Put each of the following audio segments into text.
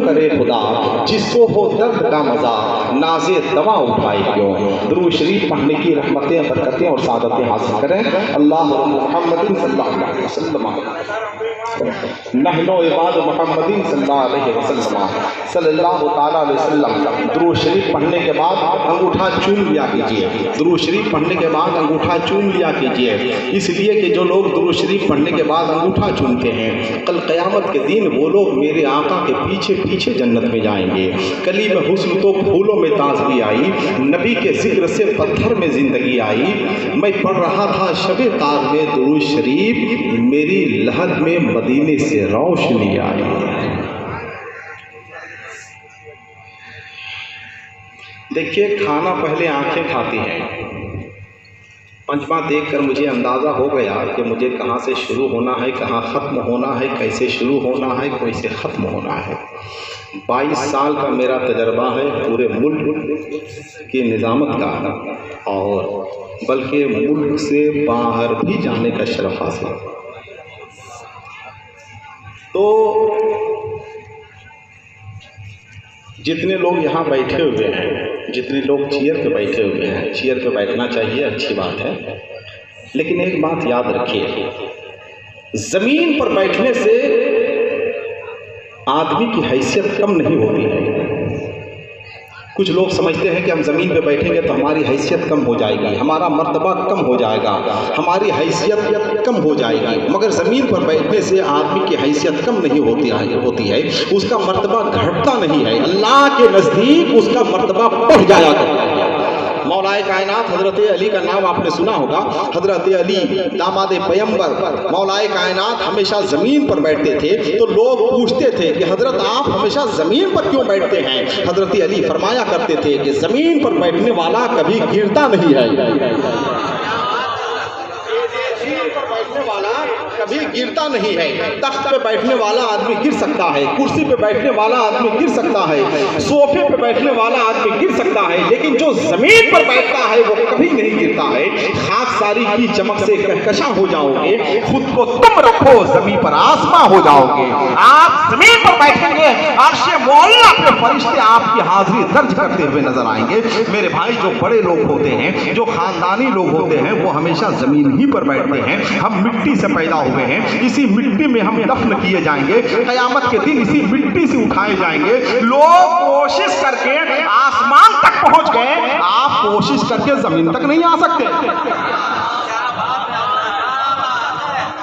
करे खुदा, जिसको हो दर्द का मजा नाज़े दवा उठाए क्यों। दुरूद शरीफ पढ़ने की रहमतें, बरकतें और सादतें हासिल करें। अल्लाह मुहम्मद सल्लल्लाहु अलैहि वसल्लम नहनो इबाद मुहम्मदीन सल्लल्लाहु अलैहि वसल्लम। दुरूद शरीफ पढ़ने के बाद अंगूठा चूम लिया कीजिए। दुरूद शरीफ पढ़ने के बाद अंगूठा चूम लिया कीजिए, इसलिए कि जो लोग दुरूद शरीफ पढ़ने के बाद अंगूठा चूमते हैं, कल क़यामत के दिन वो लोग मेरे आका के पीछे पीछे जन्नत में जाएंगे। कली में हुस्न तो फूलों में ताज़गी आई, नबी के जिक्र से पत्थर में ज़िंदगी आई। मैं पढ़ रहा था शबे तार में दुरूद शरीफ, मेरी लहद में मदीने से रोशनी आई। देखिए, खाना पहले आंखें खाती हैं। पंचमा देखकर मुझे अंदाज़ा हो गया कि मुझे कहाँ से शुरू होना है, कहाँ ख़त्म होना है, कैसे शुरू होना है, कैसे ख़त्म होना है। 22 साल का मेरा तजर्बा है पूरे मुल्क की निज़ामत का, और बल्कि मुल्क से बाहर भी जाने का शरफ हासिल। तो जितने लोग यहाँ बैठे हुए हैं, जितने लोग चेयर पे बैठे हुए हैं, चेयर पे बैठना चाहिए, अच्छी बात है, लेकिन एक बात याद रखिए, ज़मीन पर बैठने से आदमी की हैसियत कम नहीं होती है। कुछ लोग समझते हैं कि हम ज़मीन पे बैठेंगे तो हमारी हैसियत कम हो जाएगी, हमारा मर्तबा कम हो जाएगा, हमारी हैसियत कम हो जाएगी। मगर ज़मीन पर बैठने से आदमी की हैसियत कम नहीं होती है, उसका मर्तबा घटता नहीं है, अल्लाह के नज़दीक उसका मर्तबा बढ़ जाया करता है। मौलाए कायनात हज़रत अली का नाम आपने सुना होगा। हज़रत अली दामाद पैगंबर मौलाए कायनात हमेशा ज़मीन पर बैठते थे, तो लोग पूछते थे कि हज़रत आप हमेशा ज़मीन पर क्यों बैठते हैं। हज़रत अली फरमाया करते थे कि ज़मीन पर बैठने वाला कभी गिरता नहीं है, कभी गिरता नहीं है। तख्त पे बैठने वाला आदमी गिर सकता है, कुर्सी पे बैठने वाला आदमी गिर सकता है, सोफे पे बैठने वाला आदमी गिर सकता है, लेकिन जो जमीन पर बैठता है वो कभी नहीं गिरता है। खाकसारी की चमक से कहकशा हो जाओगे, खुद को तुम रखो जमीन पर आसमां हो जाओगे। आप जमीन पर बैठेंगे, अर्शे मौला पे फरिश्ते आपकी हाजिरी दर्ज करते हुए नजर आएंगे। मेरे भाई, जो बड़े लोग होते हैं, जो खानदानी लोग होते हैं, वो हमेशा जमीन ही पर बैठते हैं। हम मिट्टी से पैदा हुए हैं, इसी मिट्टी में हम दफन किए जाएंगे, कयामत के दिन इसी मिट्टी से उठाए जाएंगे। लोग कोशिश करके आसमान तक पहुंच गए, आप कोशिश करके जमीन तक नहीं आ सकते।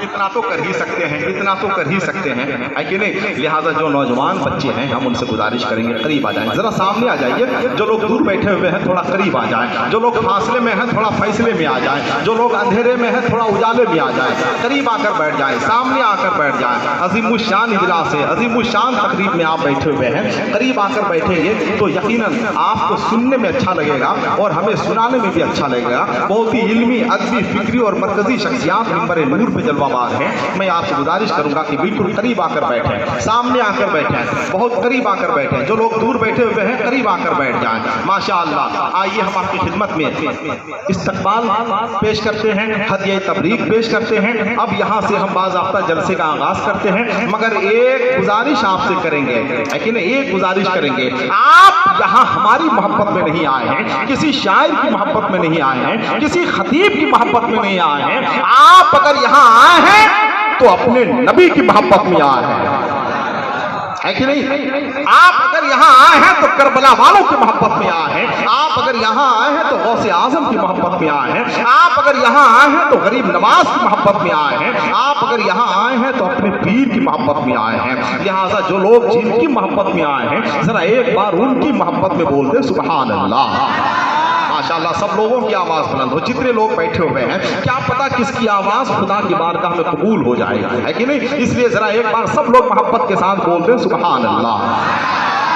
इतना तो कर ही सकते हैं, इतना तो कर ही सकते हैं, है कि नहीं। लिहाजा जो नौजवान बच्चे हैं, हम उनसे गुजारिश करेंगे करीब आ जाएं, जरा सामने आ जाइए। जो लोग दूर बैठे हुए हैं थोड़ा करीब आ जाएं, जो लोग फासले में हैं थोड़ा फैसले में आ जाएं, जो लोग अंधेरे में हैं थोड़ा उजाले में आ जाएं, करीब आकर बैठ जाएं, सामने आकर बैठ जाएं। अज़ीमुश्शान इजलास है, अज़ीमुश्शान तकरीब में आप बैठे हुए हैं, करीब आकर बैठेंगे तो यकीनन आपको सुनने में अच्छा लगेगा और हमें सुनाने में भी अच्छा लगेगा। बहुत ही इल्मी, अदबी, फिक्री और मरकजी शख्सियात मिंबर नूर पे जलवा है। मैं आपसे गुजारिश करूंगा कि बिल्कुल करीब आकर बैठें, सामने आकर बैठें, बहुत करीब आकर बैठें। जो लोग दूर बैठे हुए हैं करीब आकर बैठ जाएं। माशाअल्लाह। आइए हम आपकी खिदमत में इस्तकबाल पेश करते हैं, हदिया तबरीक पेश करते हैं। अब यहाँ से हम बाज़ाब्ता जलसे का आगाज करते हैं, मगर एक गुजारिश आपसे करेंगे, है कि नहीं, एक गुजारिश करेंगे। आप यहाँ हमारी मोहब्बत में नहीं आए हैं, किसी शायर की मोहब्बत में नहीं आए हैं, किसी खतीब की मोहब्बत में नहीं आए हैं। आप अगर यहाँ आए हैं तो अपने नबी की मोहब्बत में आए हैं, है कि नहीं। आप अगर यहाँ आए हैं तो करबला वालों की मोहब्बत में आए हैं। आप अगर यहाँ आए हैं तो गौसे आजम की मोहब्बत में आए हैं। आप अगर यहाँ आए हैं तो गरीब नवाज की मोहब्बत में आए हैं। आप अगर यहाँ आए हैं तो अपने पीर की मोहब्बत में आए हैं। लिहाजा जो लोग जिनकी मोहब्बत में आए हैं, जरा एक बार उनकी मोहब्बत में बोल दे सुभान अल्लाह। माशाअल्लाह, सब लोगों की आवाज़ बुलंद हो। जितने लोग बैठे हुए हैं, क्या पता किसकी आवाज़ खुदा की बारगाह में कबूल हो जाएगी, है कि नहीं। इसलिए ज़रा एक बार सब लोग मोहब्बत के साथ बोल दें सुभान अल्लाह।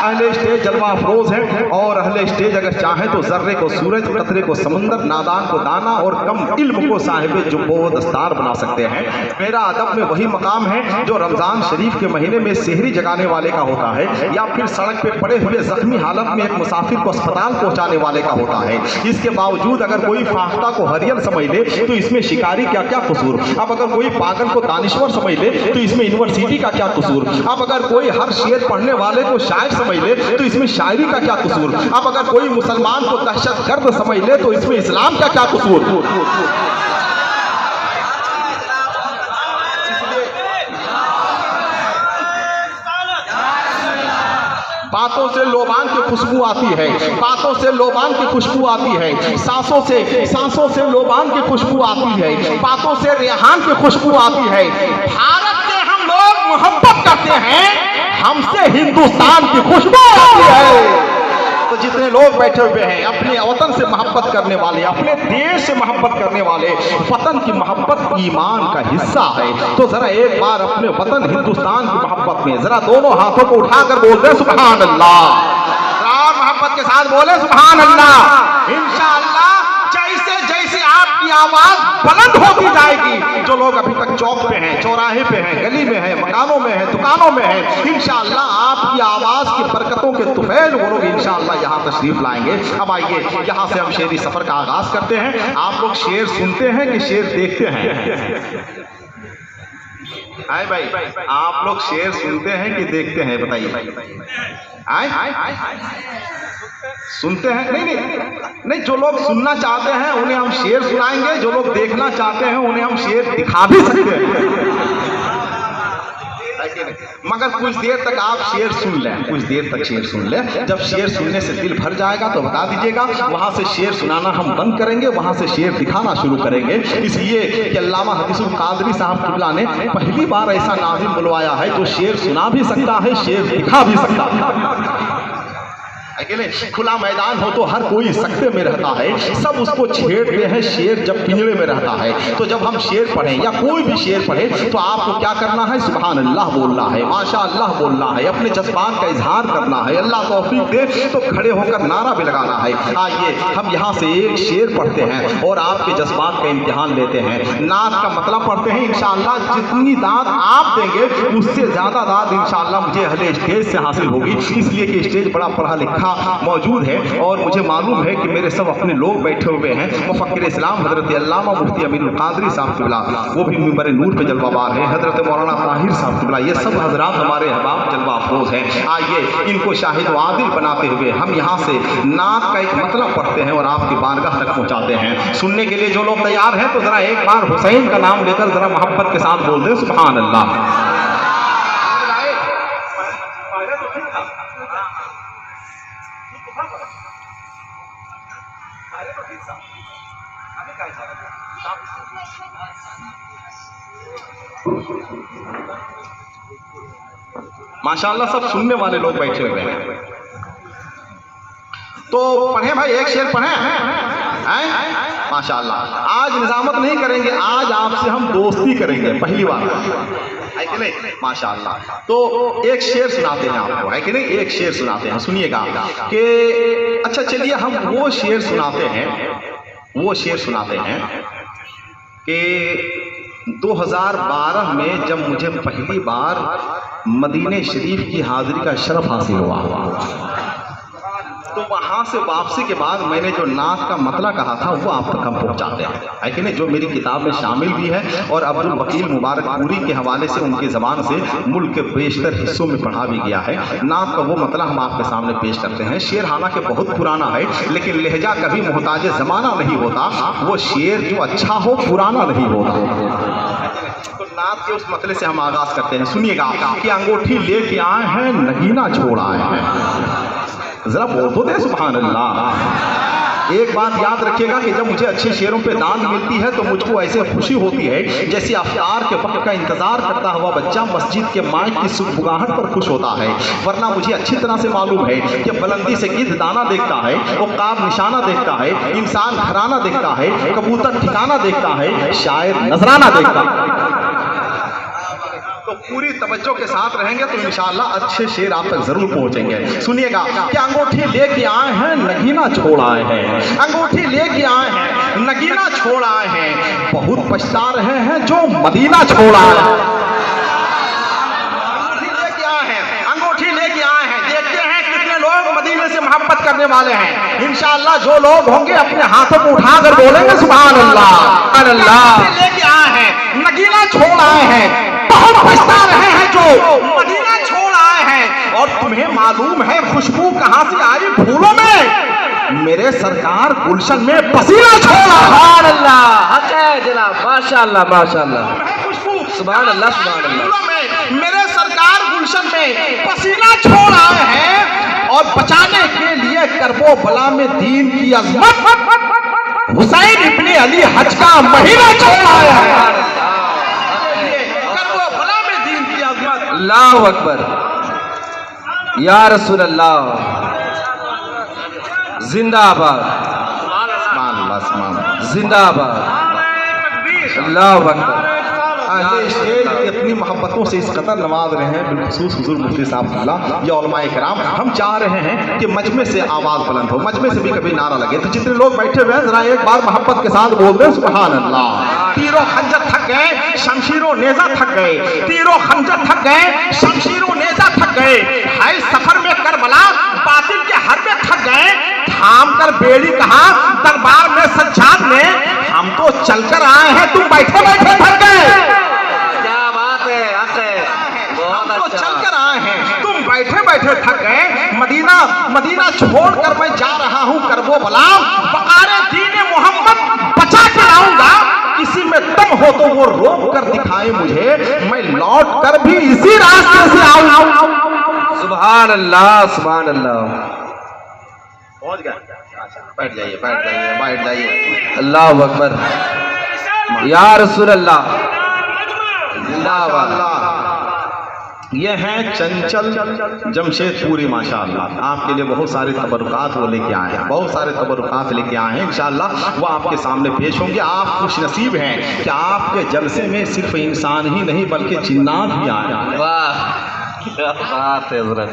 अहले स्टेज जलवा अफरोज है और अहले स्टेज अगर चाहे तो जर्रे को सूरज, कतरे को समंदर, नादान को दाना और कम इल्म को साहिब जुब्बो दस्तार बना सकते हैं। मेरा अदब में वही मकाम है जो रमजान शरीफ के महीने में सेहरी जगाने वाले का होता है या फिर सड़क पे पड़े हुए जख्मी हालत में एक मुसाफिर को अस्पताल पहुंचाने वाले का होता है। इसके बावजूद अगर कोई फाख्ता को हरियल समझ ले तो इसमें शिकारी क्या क्या कसूर। अब अगर कोई पागल को दानिश्वर समझ ले तो इसमें यूनिवर्सिटी का क्या कसूर। अब अगर कोई हर शेर पढ़ने वाले को शायर समझ ले तो इसमें शायरी का क्या कसूर। अब अगर कोई मुसलमान को दहशतगर्द समझ ले तो इसमें इस्लाम का क्या कसूर। बातों से लोबान की खुशबू आती है, बातों से लोबान की खुशबू आती है, सांसों से लोबान की खुशबू आती है, बातों से रेहान की खुशबू आती है। भारत से हम लोग मोहब्बत करते हैं, हमसे हिंदुस्तान की खुशबू आती है। तो जितने लोग बैठे हुए हैं अपने वतन से मोहब्बत करने वाले, अपने देश से मोहब्बत करने वाले, वतन की मोहब्बत ईमान का हिस्सा है। तो जरा एक बार अपने वतन हिंदुस्तान की मोहब्बत में जरा दोनों हाथों को उठाकर बोल दे सुभान अल्लाह। और मोहब्बत के साथ बोले सुभान अल्लाह। इंशाअल्लाह जैसे जैसे आपकी आवाज बुलंद होती जाएगी, जो लोग अभी तक चौक पे हैं, चौराहे पे हैं, गली में हैं, मकानों में हैं, दुकानों में हैं, इंशाअल्लाह आपकी आवाज की बरकतों के तुफैल वो लोग इंशाअल्लाह यहाँ तशरीफ लाएंगे। अब आइए यहाँ से हम शेरी सफर का आगाज करते हैं। आप लोग शेर सुनते हैं कि शेर देखते हैं? आए भाई, आप लोग शेर सुनते हैं कि देखते हैं? बताइए। आए सुनते हैं? नहीं, जो लोग सुनना चाहते हैं उन्हें हम शेर सुनाएंगे, जो लोग देखना चाहते हैं उन्हें हम शेर दिखा भी सकते हैं। मगर कुछ देर तक आप शेर सुन लें, कुछ देर तक शेर सुन लें। जब शेर सुनने से दिल भर जाएगा तो बता दीजिएगा, वहां से शेर सुनाना हम बंद करेंगे, वहां से शेर दिखाना शुरू करेंगे। इसलिए कि अल्लामा हदीसुल कादरी साहब किबला ने पहली बार ऐसा नाज़िम बुलवाया है जो शेर सुना भी सकता है, शेर दिखा भी सकता है। अकेले खुला मैदान हो तो हर कोई सकते में रहता है, सब उसको छेड़ते हैं शेर जब पिंजरे में रहता है। तो जब हम शेर पढ़ें या कोई भी शेर पढ़े तो आपको क्या करना है? सुभान अल्लाह बोलना है, माशा अल्लाह बोलना है, अपने जज्बात का इजहार करना है। अल्लाह तौफीक दे तो खड़े होकर नारा भी लगाना है। आइए हम यहाँ से एक शेर पढ़ते हैं और आपके जज्बात का इम्तिहान लेते हैं। नात का मतलब पढ़ते हैं। इंशाअल्लाह जितनी दाद आप देंगे उससे ज्यादा दाद इंशाअल्लाह मुझे अहले स्टेज से हासिल होगी, इसलिए कि स्टेज बड़ा पढ़ा लिखा मौजूद है और मुझे मालूम है कि मेरे सब अपने लोग बैठे हुए हैं। मुफक्किर इस्लाम हजरत अल्लामा मुफ्ती अमीनुल कादरी साहब किबला, वो भी मिंबर नूर पे जलवाबार है, हजरत मौलाना ताहिर साहब किबला, ये सब हजरात हमारे अहबाब जलवा अफरोज हैं। आइए इनको शाहिद वादिल बनाते हुए हम यहाँ से नात का एक मतलब पढ़ते हैं और आपकी बारगाह तक पहुँचाते हैं। सुनने के लिए जो लोग तैयार हैं तो जरा एक बार हुसैन का नाम लेकर जरा मोहब्बत के साथ बोल दें सुभान अल्लाह। माशाअल्लाह सब सुनने वाले लोग बैठे हुए हैं, तो पढ़े भाई, एक शेर पढ़े हैं। माशाअल्लाह आज निजामत नहीं करेंगे, आज आपसे हम दोस्ती करेंगे पहली बार, है कि नहीं? माशाअल्लाह तो एक शेर सुनाते हैं आपको, है कि नहीं? एक शेर सुनाते हैं, सुनिएगा कि अच्छा चलिए हम वो शेर सुनाते हैं कि 2012 में जब मुझे पहली बार मदीने शरीफ की हाजिरी का शरफ हासिल हुआ, तो वहाँ से वापसी के बाद मैंने जो नात का मतला कहा था वो आप तक हम पहुँचाते हैं, है कि नहीं? जो मेरी किताब में शामिल भी है और अब्दुल वकील मुबारकपुरी के हवाले से उनकी ज़बान से मुल्क के बेशतर हिस्सों में पढ़ा भी गया है। नात का वो मतला हम आपके सामने पेश करते हैं। शेर हालांकि बहुत पुराना है लेकिन लहजा कभी मोहताज ज़माना नहीं होता, वो शेर जो अच्छा हो पुराना नहीं होता। तो नात के उस मतले से हम आगाज़ करते हैं, सुनिएगा कि अंगूठी लेके आए हैं नगीना छोड़ आए हैं। जरा बोल तो दे सुभान अल्लाह। एक बात याद रखिएगा कि जब मुझे अच्छे शेरों पे दाद मिलती है तो मुझको ऐसे खुशी होती है जैसे अफ्तार के वक्त का इंतजार करता हुआ बच्चा मस्जिद के माइक की सुबुगाहट पर खुश होता है। वरना मुझे अच्छी तरह से मालूम है कि बुलंदी से गिद्ध दाना देखता है, उक़ाब निशाना देखता है, इंसान घराना देखता है, कबूतर ठिकाना देखता है, शायर नजराना देखता है। तो पूरी तवज्जो के साथ रहेंगे तो इंशाअल्लाह अच्छे शेर आप तक जरूर पहुंचेंगे। सुनिएगा कि अंगूठी लेके आए हैं नगीना छोड़ आए हैं, अंगूठी लेके आए हैं नगीना छोड़ आए हैं, बहुत पछता रहे हैं जो मदीना छोड़ आए हैं। मदीने से मोहब्बत करने वाले हैं इंशाअल्लाह। जो लोग होंगे अपने हाथों को उठाकर बोलेंगे सुभान अल्लाह, सुभान अल्लाह। लेके आए हैं नगीना छोड़ आए हैं, बहुत पछता रहे हैं जो मदीना छोड़ आए हैं। और तुम्हें मालूम है खुशबू कहां से आई फूलों में, मेरे सरकार गुलशन में पसीना छोड़ा। सुभान अल्लाह, हक है जनाब, माशाअल्लाह माशाअल्लाह, खुशबू सुभान अल्लाह सुभान अल्लाह। मेरे सरकार गुलशन में पसीना छोड़ आए हैं और बचाने के लिए करबो बला में दीन की अज़मत हुसैन इब्ने अली हज का महीना छोड़ आया है। करबो बला में दीन की अज़मत। अल्लाहु अकबर, या रसूल अल्लाह, जिंदाबाद जिंदाबाद, अल्लाहु अकबर। स्टेज अपनी मोहब्बतों से इस कदर नवाज रहे हैं, बिलखुसूस हुजूर मुफ्ती साहब या उलमाए किराम। हम चाह रहे हैं कि मजमे से आवाज बुलंद हो, मजमे से भी कभी नारा लगे। तो जितने लोग बैठे हुए हैं जरा एक बार मोहब्बत के साथ बोल दें सुभान अल्लाह। तीरों खंजर थक गए, शमशीरों नेजा थक गए, तीरों खंजर थक गए, शमशीरों नेजा थक गए, हाय सफर में करबला बातिल के हर में थक गए, थाम कर बेड़ी कहा दरबार में सज्जाद ने, हम तो चलकर आए हैं तुम बैठे बैठे थक गए। चलकर आए हैं तुम बैठे बैठे थक गए, मदीना मदीना छोड़कर मैं जा रहा हूं करबो बला, बकारे दीन मोहम्मद बचा के लाऊंगा, किसी में दम हो तो वो रोक कर दिखाए मुझे, मैं लौट कर भी इसी रास्ते से आऊं। सुभान अल्लाह सुभान अल्लाह। पहुंच गए, बैठ जाइए बैठ जाइए बैठ जाइए। अल्लाहु अकबर, या रसूल अल्लाह, जिंदाबाद। ये हैं चंचल जमशेदपुरी माशाअल्लाह, आपके लिए बहुत सारे तबरुकात वो लेके आए हैं, बहुत सारे तबरुकात लेके आए हैं इंशाअल्लाह, वो आपके सामने पेश होंगे। आप खुश नसीब हैं कि आपके जलसे में सिर्फ इंसान ही नहीं बल्कि जिन्नात भी आए हैं। वाह क्या बात है हज़रत।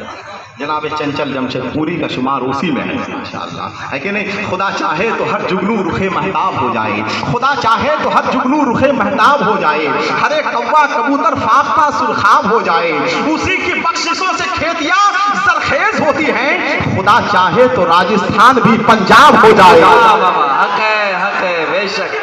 जनाब चंचल जमशेदपुरी का शुमार उसी में है माशाअल्लाह, है कि नहीं। खुदा चाहे तो हर जुगनू रुखे महताब हो जाए, खुदा चाहे तो हर जुगनू रुखे महताब हो जाए, हरे कौवा कबूतर फाख्ता सुरखाब हो जाए, उसी की बख्शिशों से खेतियां सरखेज होती हैं, खुदा चाहे तो राजस्थान भी पंजाब हो जाए। हक है बेशक,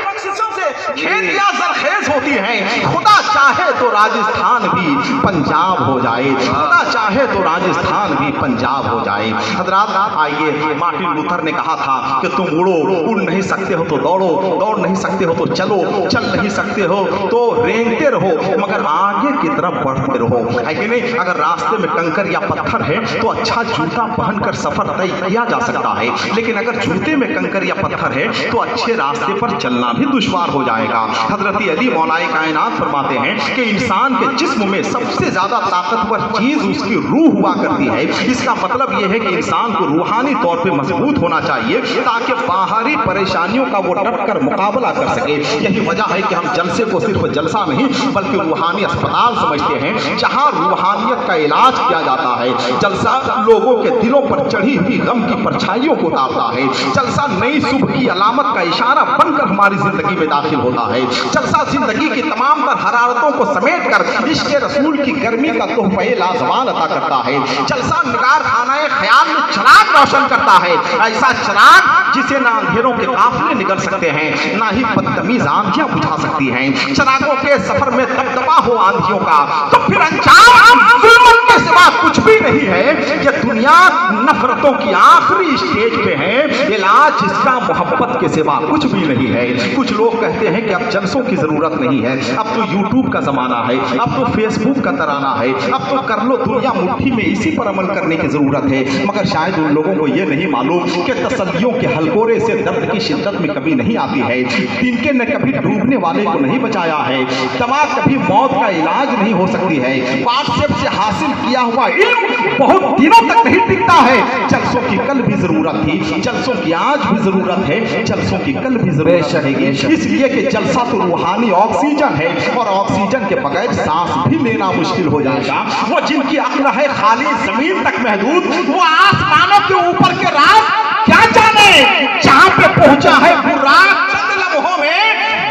खेतियां सरखेज होती हैं, खुदा चाहे तो राजस्थान भी पंजाब हो जाए, खुदा चाहे तो राजस्थान भी पंजाब हो जाए। हजरात आइए, मार्टिन लूथर ने कहा था कि तुम उड़ो, उड़ नहीं सकते हो तो दौड़ो, दौड़ नहीं सकते हो तो चलो, चल नहीं सकते हो तो रेंगते रहो, मगर आगे की तरफ बढ़ते रहो, है कि नहीं। अगर रास्ते में कंकर या पत्थर है तो अच्छा जूता पहनकर सफर तय किया जा सकता है, लेकिन अगर जूते में कंकर या पत्थर है तो अच्छे रास्ते पर चलना भी दुश्वार हो जाएगा। हजरत अली मौलाए कायनात फरमाते हैं कि इंसान के जिस्म में सबसे ज्यादा ताकतवर चीज उसकी रूह हुआ करती है। इसका मतलब यह है कि इंसान को रूहानी तौर पे मजबूत होना चाहिए ताकि बाहरी परेशानियों का वो डट कर मुकाबला कर सके। यही वजह है कि हम जलसे को सिर्फ जलसा नहीं बल्कि रूहानी अस्पताल समझते हैं, जहां रूहानियत का इलाज किया जाता है। जलसा लोगों के दिलों पर चढ़ी हुई गम की परछाइयों को उतारता है, जलसा नई सुबह की अलामत का इशारा बनकर हमारी जिंदगी में दाखिल होता है। जलसा जिंदगी की तमाम तर हरारतों को समेट कर इश्क़ रसूल की गर्मी का तोहफा लाजवाब अता करता है। जलसा निगार खानाए ख्याल में चिराग रोशन करता है, ऐसा चिराग जिसे ना अंधेरों के काफिले निकल सकते हैं ना ही बदतमीज आंधियां बुझा सकती हैं। चिरागों के सफर में दबदबा हो आंधियों का तो फिर अंजाम जुल्मत के सिवा कुछ भी नहीं है। ये दुनिया नफरतों की आखिरी स्टेज पे है, इलाज इसका मोहब्बत के सिवा कुछ भी नहीं है। कुछ लोग कहते हैं कि अब जलसों की जरूरत नहीं है, अब तो यूट्यूब का जमाना है, अब तो फेसबुक का तराना है, अब तो कर लो दुनिया मुट्ठी में, इसी पर अमल करने की जरूरत है। मगर शायद उन लोगों को यह नहीं मालूम कि तसल्लियों के हलकोरे से दर्द की शिद्दत में कभी नहीं आती है, तिनके ने कभी डूबने वाले को नहीं बचाया है, दवा कभी मौत का इलाज नहीं हो सकती है, व्हाट्सएप से हासिल किया हुआ इल्म बहुत दिनों तक नहीं टिक मिलता है। जलसों की कल भी जरूरत थी, जलसों की आज भी जरूरत है, जलसों की कल भी जरूरत रहेगी, इसलिए कि जलसा तो रूहानी ऑक्सीजन है और ऑक्सीजन के बगैर सांस भी लेना मुश्किल हो जाएगा। वो जिनकी अक्ल है खाली जमीन तक महदूद, वो आसमानों के ऊपर के राज क्या जाने, जहां पे पहुंचा है बुर्राक चंद लम्हों में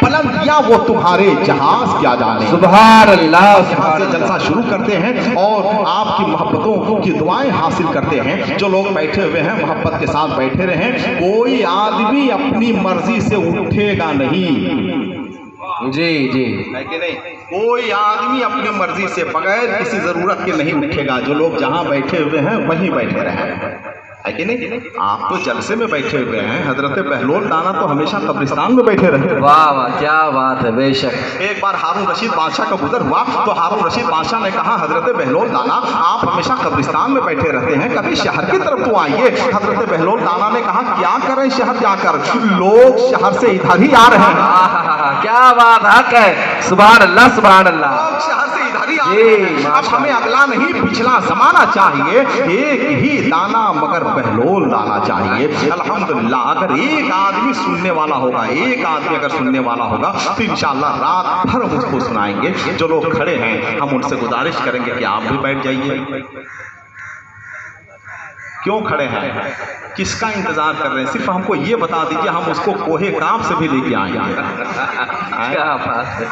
बुलंदियां वो तुम्हारे जहाज क्या जाने। सुभान अल्लाह। यहाँ से जलसा शुरू करते हैं और आपकी मोहब्बतों की दुआएं हासिल करते हैं। जो लोग बैठे हुए हैं मोहब्बत के साथ बैठे रहें। कोई आदमी अपनी मर्जी से उठेगा नहीं, जी जी, है कि नहीं? कोई आदमी अपनी मर्जी से बगैर किसी जरूरत के नहीं उठेगा। जो लोग जहां बैठे हुए हैं वहीं बैठे रहें, है कि नहीं? आप तो जलसे में बैठे हुए हैं, हजरत बहलोल दाना तो हमेशा कब्रिस्तान में बैठे रहे। वाह वाह, क्या बात है, बेशक। एक बार हारून रशीद बादशाह का गुजर हुआ तो हारून रशीद बादशाह ने कहा, हजरत बहलोल दाना आप हमेशा कब्रिस्तान में बैठे रहते हैं, कभी शहर की तरफ तो आइए। हजरत बहलोल दाना ने कहा, क्या करें शहर जाकर, लोग शहर से इधर ही आ रहे हैं। क्या बात हक है, सुभान अल्लाह सुभान अल्लाह। शहर से इधर ही आ रहे हैं। अब हमें अगला नहीं पिछला जमाना चाहिए, एक ही दाना मगर बहलोल दाना चाहिए। अल्हम्दुलिल्लाह, अगर एक आदमी सुनने वाला होगा, एक आदमी अगर सुनने वाला होगा तो इंशाअल्लाह रात भर मुझको सुनाएंगे। जो लोग खड़े हैं हम उनसे गुजारिश करेंगे कि आप भी बैठ जाइए। क्यों खड़े हैं, किसका इंतजार कर रहे हैं? सिर्फ हमको ये बता दीजिए, हम उसको कोहे कांप से भी लेके आएंगे। क्या बात है।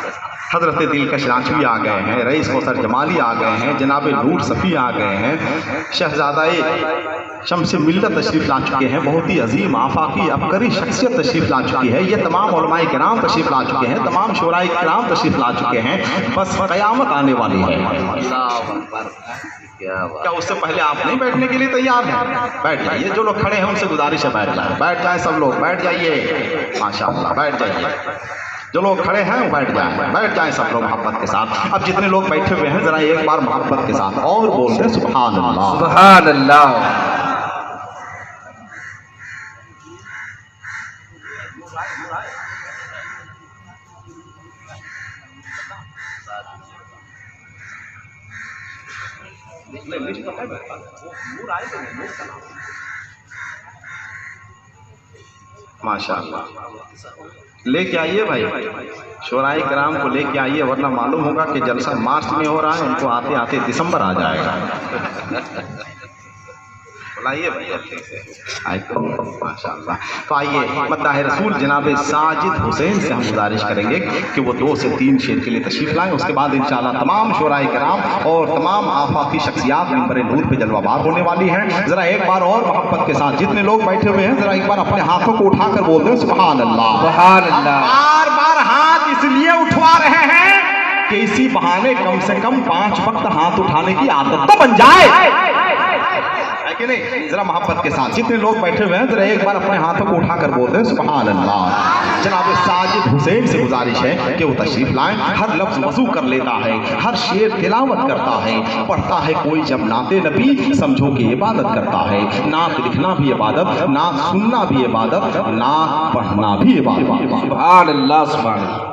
हजरत दिलकश रांचवी आ गए हैं, रईस कौसर जमाली आ गए हैं, जनाब नूर सफ़ी आ गए हैं, शहजादाए शम्स मिल्लत तशरीफ़ ला चुके हैं, बहुत ही अजीम आफाकी अबकरी शख्सियत तशरीफ़ ला चुकी है। ये तमाम उलमाए किराम तशरीफ़ ला चुके हैं, तमाम शोराए किराम तशरीफ़ ला चुके हैं। बस क़यामत आने वाली है। क्या उससे पहले आप नहीं बैठने के लिए तैयार हैं? बैठ जाइए। जो लोग खड़े हैं उनसे गुजारिश है बैठ जाए, बैठ जाए सब लोग, बैठ जाइए माशाअल्लाह, बैठ जाइए। जो लोग खड़े हैं वो बैठ जाएं सब लोग मोहब्बत के साथ। अब जितने लोग बैठे हुए हैं जरा एक बार मोहब्बत के साथ और बोलते हैं सुभान अल्लाह सुभान अल्लाह। माशाअल्लाह। लेके आइए भाई, शोराए किराम को लेके आइए, वरना मालूम होगा कि जलसा मार्च में हो रहा है, उनको आते आते दिसंबर आ जाएगा। बुलाइए भाई माशाअल्लाह। तो आइए मद्दाह रसूल जनाब साजिद हुसैन से हम गुजारिश करेंगे कि वो 2 से 3 शेर के लिए तशरीफ लाएं। उसके बाद इंशाअल्लाह तमाम शोराए किराम और तमाम आफाकी शख्सियात मिंबर नूर पे जलवाबार होने वाली हैं। जरा एक बार और मोहब्बत के साथ जितने लोग बैठे हुए हैं जरा एक बार अपने हाथों को उठाकर बोल दें सुभान अल्लाह सुभान अल्लाह। बार बार हाथ इसलिए उठवा रहे हैं कि इसी बहाने कम से कम 5 वक्त हाथ उठाने की आदत तो बन जाए, कि नहीं? जरा मोहब्बत के साथ जितने लोग बैठे हुए हैं जरा एक बार अपने हाथों को उठाकर बोलते हैं सुभान अल्लाह। जनाब साजिद हुसैन से गुजारिश है कि वो तशरीफ लाएं। हर लफ्ज वजू कर लेता है, हर शेर तिलावत करता है, पढ़ता है कोई जब नाते नबी समझो कि इबादत करता है। नात लिखना भी इबादत, नात सुनना भी इबादत, नात पढ़ना भी इबादत। सुभान अल्लाह सुभान अल्लाह।